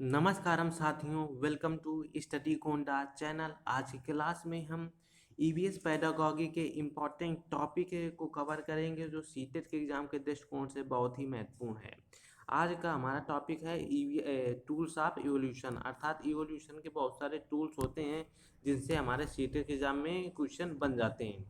नमस्कारम साथियों, welcome to study Gonda channel. आज की क्लास में हम ईवीएस पेडागॉजी के इम्पॉर्टेंट टॉपिक को कवर करेंगे जो सीटेट के एग्जाम के दृष्टिकोण से बहुत ही महत्वपूर्ण है। आज का हमारा टॉपिक है टूल्स ऑफ इवोल्यूशन, अर्थात इवोल्यूशन के बहुत सारे टूल्स होते हैं जिनसे हमारे सीटेट के एग्जाम में क्वेश्चन बन जाते हैं।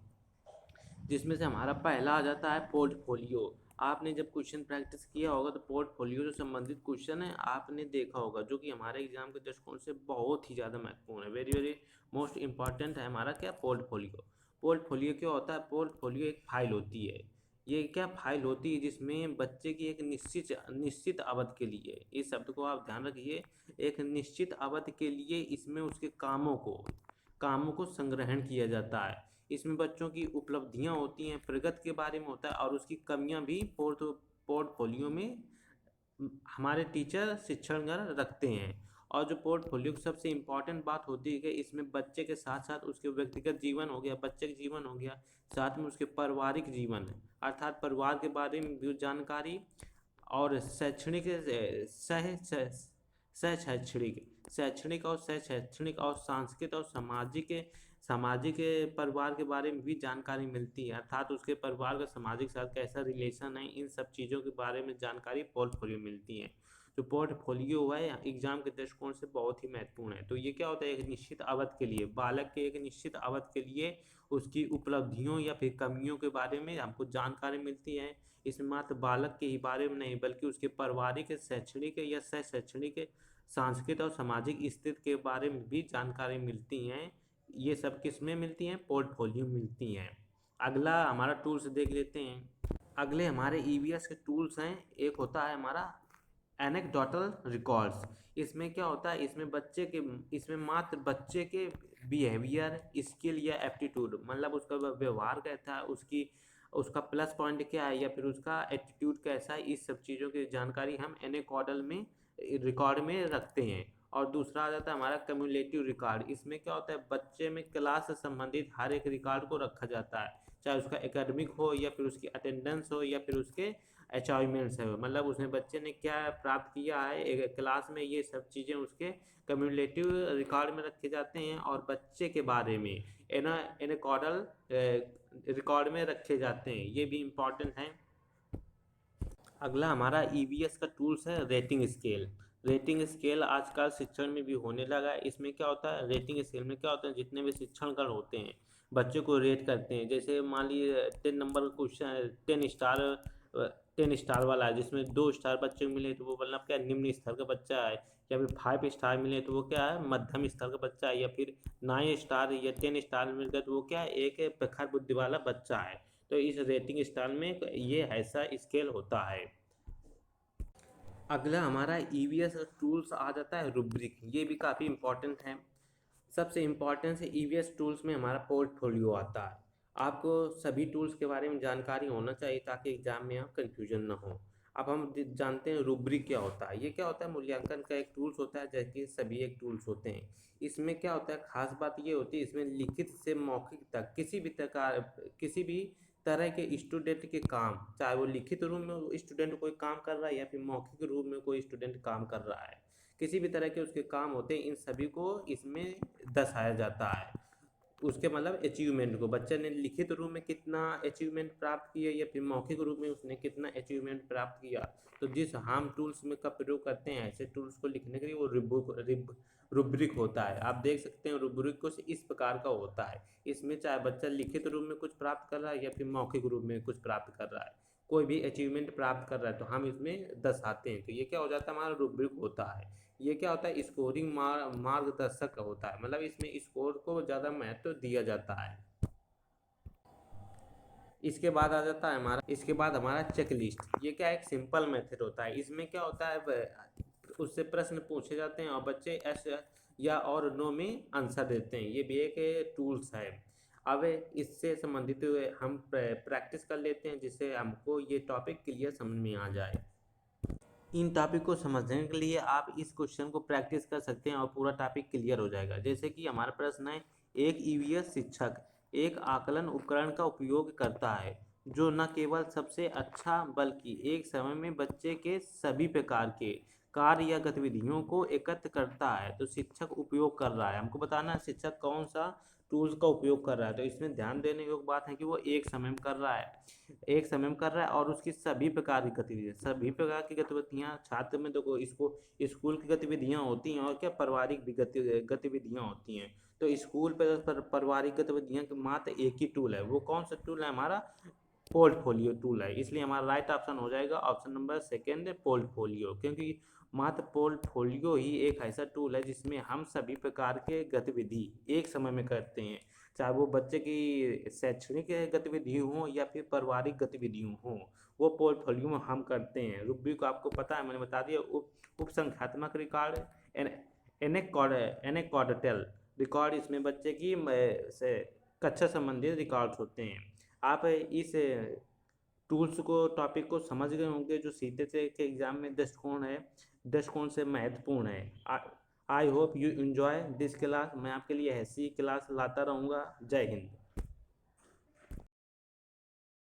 जिसमें से हमारा पहला आ जाता है पोर्टफोलियो। आपने जब क्वेश्चन प्रैक्टिस किया होगा तो पोर्टफोलियो से संबंधित क्वेश्चन है आपने देखा होगा, जो कि हमारे एग्जाम के दृष्टिकोण से बहुत ही ज़्यादा महत्वपूर्ण है। वेरी वेरी मोस्ट इंपॉर्टेंट है हमारा क्या, पोर्टफोलियो। पोर्टफोलियो क्या होता है? पोर्टफोलियो एक फाइल होती है। ये क्या फाइल होती है जिसमें बच्चे की एक निश्चित अवधि के लिए, इस शब्द को आप ध्यान रखिए, एक निश्चित अवधि के लिए इसमें उसके कामों को संग्रहण किया जाता है। इसमें बच्चों की उपलब्धियां होती हैं, प्रगति के बारे में होता है और उसकी कमियां भी पोर्टफोलियो में हमारे टीचर शिक्षणगण रखते हैं। और जो पोर्टफोलियो की सबसे इम्पॉर्टेंट बात होती है कि इसमें बच्चे के साथ साथ उसके व्यक्तिगत जीवन हो गया, बच्चे का जीवन हो गया, साथ में उसके पारिवारिक जीवन है, अर्थात परिवार के बारे में भी जानकारी, और शैक्षणिक सह सह शैक्षणिक और सह शैक्षणिक और सांस्कृतिक और सामाजिक परिवार के बारे में भी जानकारी मिलती है, अर्थात उसके परिवार का समाजिक साथ कैसा रिलेशन है, इन सब चीज़ों के बारे में जानकारी पोर्टफोलियो मिलती है। जो पोर्टफोलियो है एग्जाम के दृष्टिकोण से बहुत ही महत्वपूर्ण है। तो ये क्या होता है, एक निश्चित अवधि के लिए, बालक के एक निश्चित अवधि के लिए उसकी उपलब्धियों या फिर कमियों के बारे में हमको जानकारी मिलती है। इसमें मात्र बालक के ही बारे में नहीं बल्कि उसके पारिवारिक, शैक्षणिक या सह शैक्षणिक, सांस्कृतिक और सामाजिक स्थिति के बारे में भी जानकारी मिलती हैं। ये सब किस में मिलती हैं? पोर्टफोलियो मिलती हैं। अगला हमारा टूल्स देख लेते हैं। अगले हमारे ईवीएस के टूल्स हैं, एक होता है हमारा एनेक्डोटल रिकॉर्ड्स। इसमें क्या होता है, इसमें मात्र बच्चे के बिहेवियर, स्किल या एप्टीट्यूड, मतलब उसका व्यवहार कैसा है, उसका प्लस पॉइंट क्या है या फिर उसका एटीट्यूड कैसा है, इस सब चीज़ों की जानकारी हम एनेक्डोटल में रिकॉर्ड में रखते हैं। और दूसरा आ जाता है हमारा कम्युलेटिव रिकॉर्ड। इसमें क्या होता है, बच्चे में क्लास से संबंधित हर एक रिकॉर्ड को रखा जाता है, चाहे उसका एकेडमिक हो या फिर उसकी अटेंडेंस हो या फिर उसके अचीवमेंट्स है, मतलब उसने बच्चे ने क्या प्राप्त किया है एक क्लास में, ये सब चीज़ें उसके कम्युलेटिव रिकॉर्ड में रखे जाते हैं और बच्चे के बारे में एनाकॉडल रिकॉर्ड में रखे जाते हैं। ये भी इम्पॉर्टेंट है। अगला हमारा ईवीएस का टूल्स है रेटिंग स्केल। रेटिंग स्केल आजकल शिक्षण में भी होने लगा है। इसमें क्या होता है, रेटिंग स्केल में क्या होता है, जितने भी शिक्षणगण होते हैं बच्चों को रेट करते हैं। जैसे मान लीजिए 10 नंबर का क्वेश्चन, 10 स्टार वाला है, जिसमें 2 स्टार बच्चे को मिले तो वो मतलब क्या निम्न स्तर का बच्चा है, या फिर 5 स्टार मिले तो वो क्या है मध्यम स्तर का बच्चा है, या फिर 9 स्टार या 10 स्टार मिल गया तो वो क्या है एक प्रखर बुद्धि वाला बच्चा है। तो इस रेटिंग स्टाइल में ये ऐसा स्केल होता है। अगला हमारा ईवीएस टूल्स आ जाता है रूब्रिक। ये भी काफ़ी इम्पोर्टेंट है। सबसे इम्पोर्टेंट है ईवीएस टूल्स में हमारा पोर्टफोलियो आता है। आपको सभी टूल्स के बारे में जानकारी होना चाहिए ताकि एग्जाम में आप कंफ्यूजन ना हो। अब हम जानते हैं रूब्रिक क्या होता है। ये क्या होता है, मूल्यांकन का एक टूल्स होता है, जैसे सभी एक टूल्स होते हैं। इसमें क्या होता है, खास बात ये होती है, इसमें लिखित से मौखिक तक किसी भी तरह के स्टूडेंट के काम, चाहे वो लिखित रूप में स्टूडेंट कोई काम कर रहा है या फिर मौखिक रूप में कोई स्टूडेंट काम कर रहा है, किसी भी तरह के उसके काम होते हैं, इन सभी को इसमें दर्शाया जाता है। उसके मतलब अचीवमेंट को, बच्चे ने लिखित रूप में कितना अचीवमेंट प्राप्त किया या फिर मौखिक रूप में उसने कितना अचीवमेंट प्राप्त किया। तो जिस हम टूल्स में का प्रयोग करते हैं ऐसे टूल्स को लिखने के लिए वो रुब्रिक होता है। आप देख सकते हैं रुब्रिक को इस प्रकार का होता है। इसमें चाहे बच्चा लिखित रूप में कुछ प्राप्त कर रहा है या फिर मौखिक रूप में कुछ प्राप्त कर रहा है, कोई भी अचीवमेंट प्राप्त कर रहा है तो हम इसमें दर्शाते हैं। तो ये क्या हो जाता है, हमारा रुब्रिक होता है। ये क्या होता है, स्कोरिंग मार्गदर्शक होता है, मतलब इसमें स्कोर को ज़्यादा महत्व दिया जाता है। इसके बाद हमारा चेक लिस्ट। ये क्या एक सिंपल मेथड होता है। इसमें क्या होता है, उससे प्रश्न पूछे जाते हैं और बच्चे एस या और नो में आंसर देते हैं। ये भी एक टूल्स है। अब इससे संबंधित हम प्रैक्टिस कर लेते हैं जिससे हमको ये टॉपिक क्लियर समझ में आ जाए। इन टॉपिक को समझने के लिए आप इस क्वेश्चन को प्रैक्टिस कर सकते हैं और पूरा टॉपिक क्लियर हो जाएगा। जैसे कि हमारा प्रश्न है, एक ईवीएस शिक्षक एक आकलन उपकरण का उपयोग करता है जो न केवल सबसे अच्छा बल्कि एक समय में बच्चे के सभी प्रकार के कार्य या गतिविधियों को एकत्र करता है। तो शिक्षक उपयोग कर रहा है, हमको बताना है शिक्षक कौन सा टूल्स का उपयोग कर रहा है। तो इसमें ध्यान देने योग्य बात है कि वो एक समय में कर रहा है, एक समय में कर रहा है, और उसकी सभी प्रकार की गतिविधियाँ, सभी प्रकार की गतिविधियाँ छात्र में देखो, इसको स्कूल की गतिविधियाँ होती हैं और क्या पारिवारिक भी गतिविधियाँ होती हैं। तो स्कूल पर पारिवारिक गतिविधियाँ के मात्र एक ही टूल है, वो कौन सा टूल है, हमारा पोर्टफोलियो टूल है। इसलिए हमारा राइट ऑप्शन हो जाएगा ऑप्शन नंबर सेकेंड है पोर्टफोलियो, क्योंकि मात्र पोर्टफोलियो ही एक ऐसा टूल है जिसमें हम सभी प्रकार के गतिविधि एक समय में करते हैं, चाहे वो बच्चे की शैक्षणिक गतिविधि हो या फिर पारिवारिक गतिविधि हो, वो पोर्टफोलियो में हम करते हैं। रूब्रिक को आपको पता है, मैंने बता दिया। उप संख्यात्मक रिकॉर्ड, एनेक्डोटल रिकॉर्ड, इसमें बच्चे की से कक्षा संबंधित रिकॉर्ड्स होते हैं। आप इस टूल्स को, टॉपिक को समझ गए होंगे, जो सीधे से के एग्जाम में दृष्टिकोण से महत्वपूर्ण है। I hope you enjoy this class. मैं आपके लिए ऐसी क्लास लाता रहूँगा। जय हिंद।